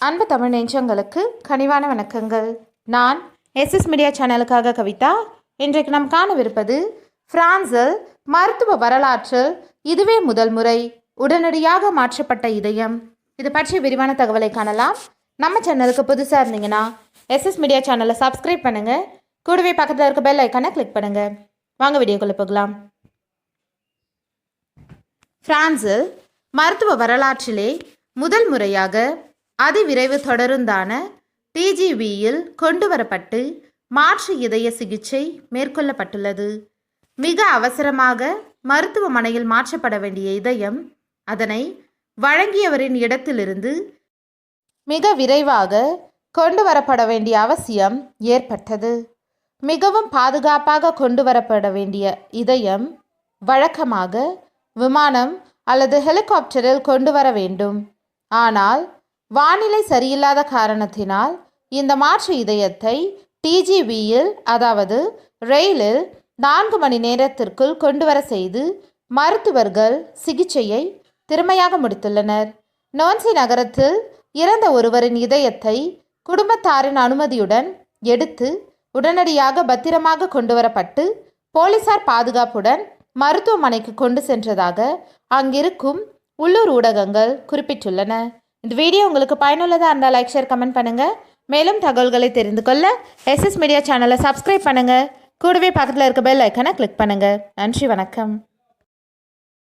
அன்பு தமிழ் நெஞ்சங்களுக்கு கனிவான வணக்கங்கள். நான் எஸ்எஸ் மீடியா சேனலுக்காக கவிதா. இன்றைக்கு நாம் காணவிருப்பது பிரான்சில் மருத்துவ வரலாற்றில் இதுவே முதல் முறை உடனடியாக மாற்றப்பட்ட இதயம். இது பற்றிய விரிவான தகவலை காணலாம். நம்ம சேனலுக்கு புதுசாக இருந்தீங்கன்னா எஸ்எஸ் மீடியா சேனலை சப்ஸ்கிரைப் பண்ணுங்கள். கூடவே பக்கத்தில் இருக்க பெல் ஐக்கானை கிளிக் பண்ணுங்கள். வாங்க வீடியோக்குள்ளே போகலாம். பிரான்சில் மருத்துவ வரலாற்றிலே முதல் முறையாக அதிவிரைவு தொடருந்தான டிஜிவியில் கொண்டு வரப்பட்டு மாற்று இதய சிகிச்சை மேற்கொள்ளப்பட்டுள்ளது. மிக அவசரமாக மருத்துவமனையில் மாற்றப்பட வேண்டிய இதயம் அதனை வழங்கியவரின் இடத்திலிருந்து மிக விரைவாக கொண்டு வரப்பட வேண்டிய அவசியம் ஏற்பட்டது. மிகவும் பாதுகாப்பாக கொண்டு வரப்பட வேண்டிய இதயம் வழக்கமாக விமானம் அல்லது ஹெலிகாப்டரில் கொண்டு வர வேண்டும். ஆனால் வானிலை சரியில்லாத காரணத்தினால் இந்த மாற்று இதயத்தை டிஜிவியில் அதாவது ரயிலில் 4 மணி நேரத்திற்குள் கொண்டு வர செய்து மருத்துவர்கள் சிகிச்சையை திறமையாக முடித்துள்ளனர். நோன்சி நகரத்தில் இறந்த ஒருவரின் இதயத்தை குடும்பத்தாரின் அனுமதியுடன் எடுத்து உடனடியாக பத்திரமாக கொண்டு வரப்பட்டு போலீசார் பாதுகாப்புடன் மருத்துவமனைக்கு கொண்டு சென்றதாக அங்கிருக்கும் உள்ளூர் ஊடகங்கள் குறிப்பிட்டுள்ளன. இந்த வீடியோ உங்களுக்கு பயனுள்ளதாக இருந்தால் லைக், ஷேர், கமெண்ட் பண்ணுங்கள். மேலும் தகவல்களை தெரிந்து கொள்ள எஸ்எஸ் மீடியா சேனலை சப்ஸ்கிரைப் பண்ணுங்கள். கூடவே பக்கத்தில் இருக்க பெல் ஐக்கானை கிளிக் பண்ணுங்கள். நன்றி, வணக்கம்.